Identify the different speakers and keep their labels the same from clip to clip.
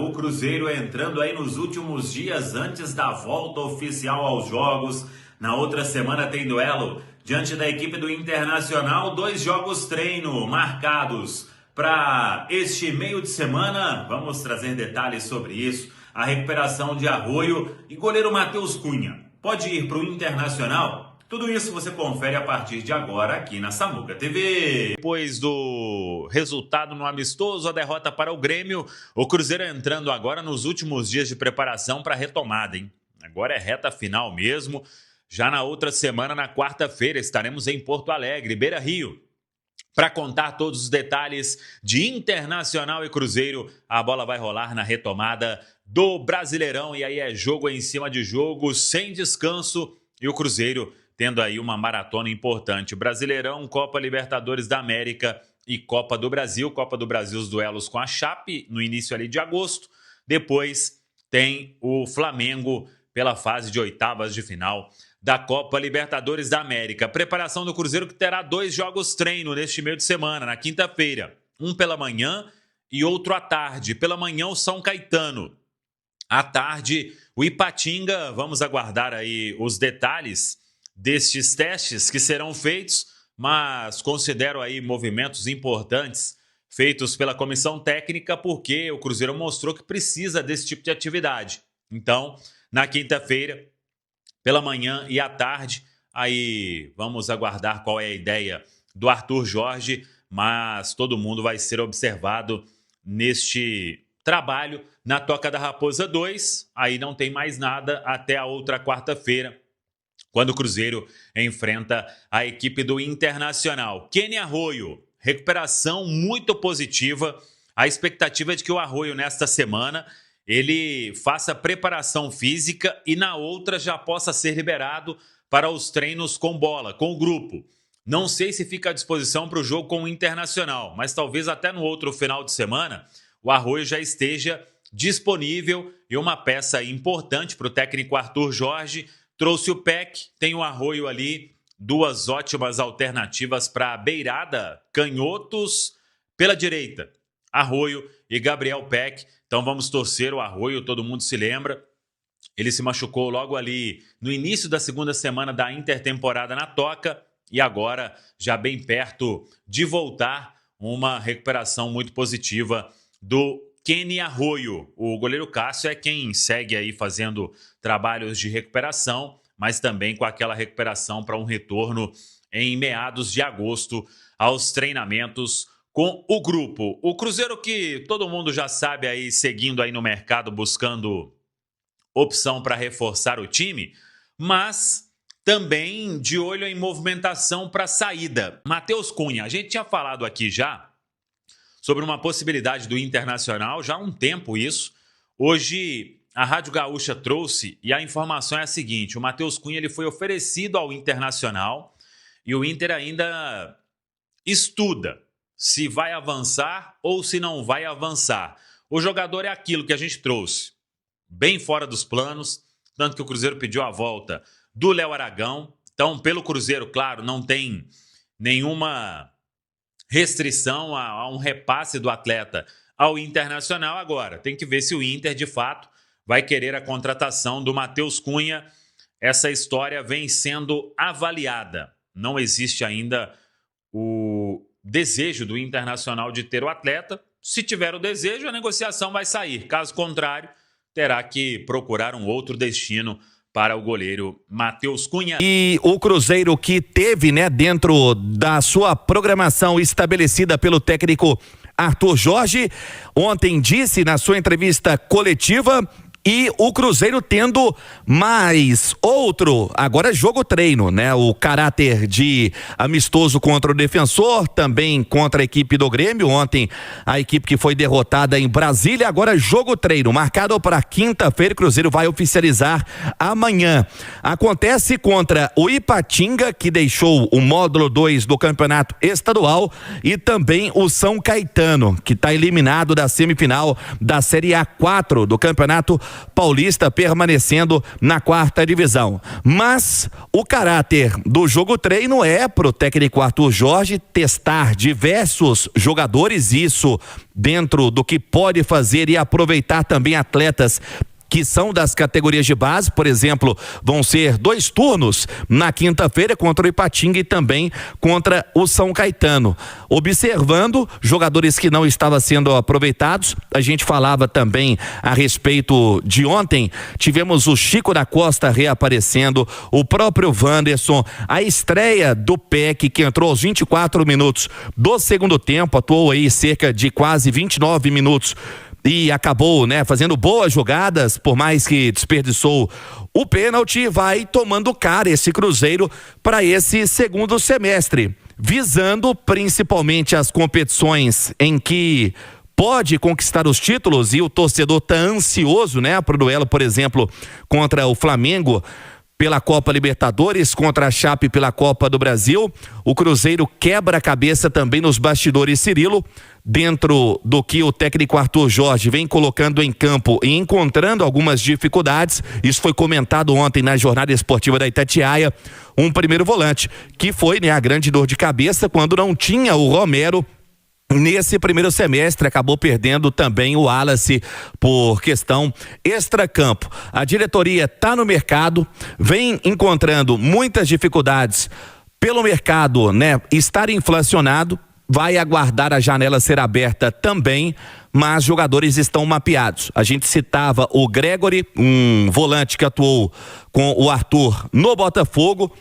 Speaker 1: o Cruzeiro entrando aí nos últimos dias antes da volta oficial aos jogos. Na outra semana tem duelo diante da equipe do Internacional, 2 jogos treino marcados para este meio de semana. Vamos trazer detalhes sobre isso. A recuperação de Arroio e goleiro Matheus Cunha. Pode ir para o Internacional? Tudo isso você confere a partir de agora aqui na Samuca TV. Depois do resultado no amistoso, a derrota para o Grêmio, o Cruzeiro entrando agora nos últimos dias de preparação para a retomada, hein? Agora é reta final mesmo. Já na outra semana, na quarta-feira, estaremos em Porto Alegre, Beira-Rio, para contar todos os detalhes de Internacional e Cruzeiro. A bola vai rolar na retomada do Brasileirão e aí é jogo em cima de jogo, sem descanso, e o Cruzeiro tendo aí uma maratona importante. Brasileirão, Copa Libertadores da América e Copa do Brasil. Copa do Brasil, os duelos com a Chape no início ali de agosto. Depois tem o Flamengo pela fase de oitavas de final da Copa Libertadores da América. Preparação do Cruzeiro que terá 2 jogos treino neste meio de semana, na quinta-feira. Um pela manhã e outro à tarde. Pela manhã o São Caetano. À tarde o Ipatinga. Vamos aguardar aí os detalhes destes testes que serão feitos, mas considero aí movimentos importantes feitos pela comissão técnica, porque o Cruzeiro mostrou que precisa desse tipo de atividade. Então, na quinta-feira, pela manhã e à tarde, aí vamos aguardar qual é a ideia do Arthur Jorge, mas todo mundo vai ser observado neste trabalho na Toca da Raposa 2, aí não tem mais nada até a outra quarta-feira, quando o Cruzeiro enfrenta a equipe do Internacional. Kenny Arroio, recuperação muito positiva. A expectativa é de que o Arroio, nesta semana, ele faça preparação física e na outra já possa ser liberado para os treinos com bola, com o grupo. Não sei se fica à disposição para o jogo com o Internacional, mas talvez até no outro final de semana o Arroio já esteja disponível e uma peça importante para o técnico Arthur Jorge. Trouxe o Peck, tem o Arroio ali, 2 ótimas alternativas para a beirada, canhotos pela direita, Arroio e Gabriel Peck. Então vamos torcer o Arroio, todo mundo se lembra. Ele se machucou logo ali no início da segunda semana da intertemporada na Toca e agora já bem perto de voltar, uma recuperação muito positiva do Kenny Arroio. O goleiro Cássio é quem segue aí fazendo trabalhos de recuperação, mas também com aquela recuperação para um retorno em meados de agosto aos treinamentos com o grupo. O Cruzeiro que todo mundo já sabe aí, seguindo aí no mercado, buscando opção para reforçar o time, mas também de olho em movimentação para saída. Matheus Cunha, a gente tinha falado aqui já sobre uma possibilidade do Internacional, já há um tempo isso. Hoje a Rádio Gaúcha trouxe e a informação é a seguinte: o Matheus Cunha ele foi oferecido ao Internacional e o Inter ainda estuda se vai avançar ou se não vai avançar. O jogador é aquilo que a gente trouxe, bem fora dos planos, tanto que o Cruzeiro pediu a volta do Léo Aragão. Então, pelo Cruzeiro, claro, não tem nenhuma restrição a um repasse do atleta ao Internacional. Agora, tem que ver se o Inter, de fato, vai querer a contratação do Matheus Cunha. Essa história vem sendo avaliada. Não existe ainda o desejo do Internacional de ter o atleta. Se tiver o desejo, a negociação vai sair. Caso contrário, terá que procurar um outro destino para o goleiro Matheus Cunha.
Speaker 2: E o Cruzeiro que teve, né, dentro da sua programação estabelecida pelo técnico Arthur Jorge, ontem disse na sua entrevista coletiva, e o Cruzeiro tendo mais outro, agora jogo treino, né? O caráter de amistoso contra o Defensor, também contra a equipe do Grêmio, ontem a equipe que foi derrotada em Brasília, agora jogo treino, marcado para quinta-feira. O Cruzeiro vai oficializar amanhã. Acontece contra o Ipatinga, que deixou o módulo 2 do campeonato estadual, e também o São Caetano, que está eliminado da semifinal da Série A4 do campeonato paulista permanecendo na 4ª divisão. Mas o caráter do jogo treino é pro técnico Arthur Jorge testar diversos jogadores, isso dentro do que pode fazer, e aproveitar também atletas que são das categorias de base. Por exemplo, vão ser 2 turnos na quinta-feira contra o Ipatinga e também contra o São Caetano. Observando jogadores que não estavam sendo aproveitados, a gente falava também a respeito de ontem, tivemos o Chico da Costa reaparecendo, o próprio Wanderson, a estreia do Peck, que entrou aos 24 minutos do segundo tempo, atuou aí cerca de quase 29 minutos e acabou, fazendo boas jogadas, por mais que desperdiçou o pênalti. Vai tomando cara esse Cruzeiro para esse segundo semestre, visando principalmente as competições em que pode conquistar os títulos, e o torcedor tá ansioso, pro duelo, por exemplo, contra o Flamengo pela Copa Libertadores, contra a Chape pela Copa do Brasil. O Cruzeiro quebra a cabeça também nos bastidores, Cirilo, dentro do que o técnico Arthur Jorge vem colocando em campo e encontrando algumas dificuldades. Isso foi comentado ontem na jornada esportiva da Itatiaia. Um primeiro volante que foi a grande dor de cabeça quando não tinha o Romero. Nesse primeiro semestre acabou perdendo também o Wallace por questão extracampo. A diretoria está no mercado, vem encontrando muitas dificuldades pelo mercado, estar inflacionado. Vai aguardar a janela ser aberta também, mas jogadores estão mapeados. A gente citava o Gregory, um volante que atuou com o Arthur no Botafogo,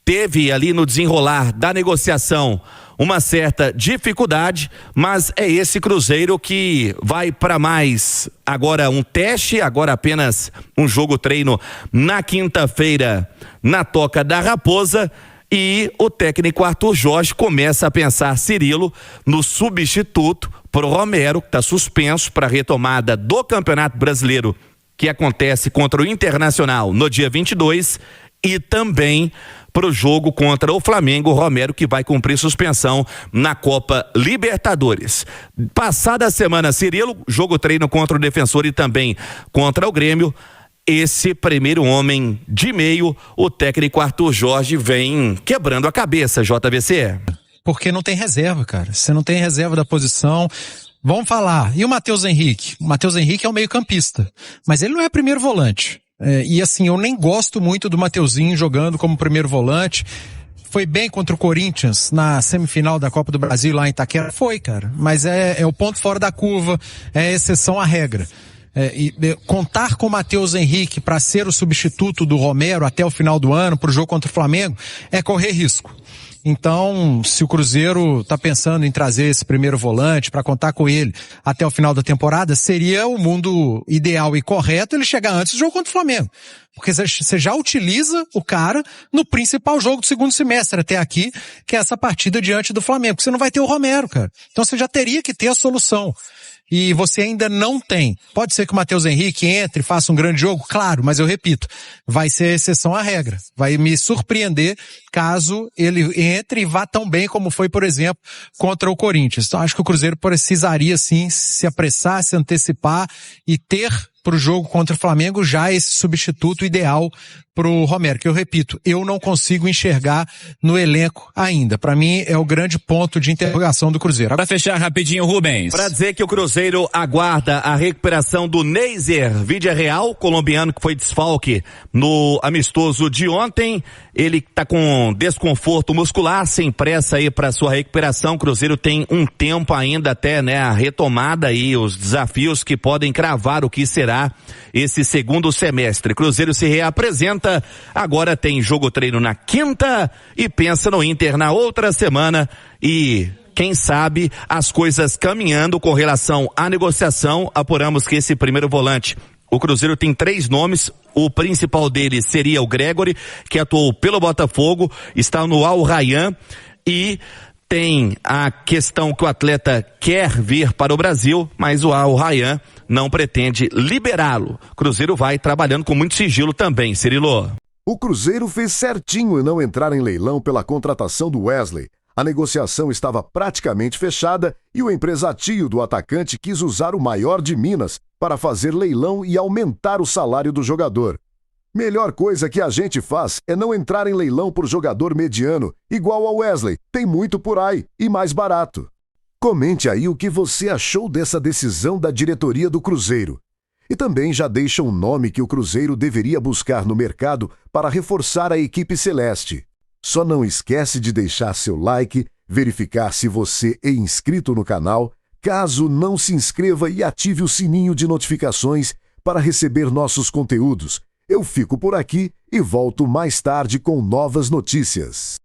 Speaker 2: teve ali no desenrolar da negociação uma certa dificuldade, mas é esse Cruzeiro que vai para mais agora um teste, agora apenas um jogo treino na quinta-feira na Toca da Raposa. E o técnico Arthur Jorge começa a pensar, Cirilo, no substituto pro Romero, que está suspenso para a retomada do Campeonato Brasileiro, que acontece contra o Internacional no dia 22, e também para o jogo contra o Flamengo, Romero, que vai cumprir suspensão na Copa Libertadores. Passada a semana, Cirilo, jogo treino contra o Defensor e também contra o Grêmio. Esse primeiro homem de meio, o técnico Arthur Jorge vem quebrando a cabeça, JVC.
Speaker 3: Porque não tem reserva, cara. Você não tem reserva da posição. Vamos falar. E o Matheus Henrique? O Matheus Henrique é um meio-campista, mas ele não é primeiro volante. E assim, eu nem gosto muito do Mateuzinho jogando como primeiro volante. Foi bem contra o Corinthians na semifinal da Copa do Brasil lá em Itaquera? Foi, cara. Mas é o ponto fora da curva, é exceção à regra. Contar com o Matheus Henrique para ser o substituto do Romero até o final do ano para o jogo contra o Flamengo é correr risco. Então, se o Cruzeiro está pensando em trazer esse primeiro volante para contar com ele até o final da temporada, seria o mundo ideal e correto ele chegar antes do jogo contra o Flamengo. Porque você já utiliza o cara no principal jogo do segundo semestre até aqui, que é essa partida diante do Flamengo. Porque você não vai ter o Romero, cara. Então você já teria que ter a solução. E você ainda não tem. Pode ser que o Matheus Henrique entre e faça um grande jogo? Claro, mas eu repito, vai ser exceção à regra. Vai me surpreender caso ele entre e vá tão bem como foi, por exemplo, contra o Corinthians. Então acho que o Cruzeiro precisaria sim se apressar, se antecipar e ter para o jogo contra o Flamengo já esse substituto ideal pro Romero, que eu repito, eu não consigo enxergar no elenco ainda. Para mim é o grande ponto de interrogação do Cruzeiro.
Speaker 4: Para fechar rapidinho, Rubens.
Speaker 2: Para dizer que o Cruzeiro aguarda a recuperação do Neiser Villarreal, colombiano que foi desfalque no amistoso de ontem. Ele está com desconforto muscular, sem pressa aí para sua recuperação. O Cruzeiro tem um tempo ainda até, a retomada e os desafios que podem cravar o que será esse segundo semestre. Cruzeiro se reapresenta, agora tem jogo treino na quinta e pensa no Inter na outra semana e quem sabe as coisas caminhando com relação à negociação. Apuramos que esse primeiro volante, o Cruzeiro tem 3 nomes, o principal deles seria o Gregory, que atuou pelo Botafogo, está no Al Rayyan, e tem a questão que o atleta quer vir para o Brasil, mas o Al Rayyan não pretende liberá-lo. O Cruzeiro vai trabalhando com muito sigilo também, Cirilo.
Speaker 5: O Cruzeiro fez certinho em não entrar em leilão pela contratação do Wesley. A negociação estava praticamente fechada e o empresatio do atacante quis usar o maior de Minas, para fazer leilão e aumentar o salário do jogador. Melhor coisa que a gente faz é não entrar em leilão por jogador mediano, igual ao Wesley. Tem muito por aí e mais barato. Comente aí o que você achou dessa decisão da diretoria do Cruzeiro. E também já deixa um nome que o Cruzeiro deveria buscar no mercado para reforçar a equipe celeste. Só não esquece de deixar seu like, verificar se você é inscrito no canal. Caso não se inscreva, e ative o sininho de notificações para receber nossos conteúdos. Eu fico por aqui e volto mais tarde com novas notícias.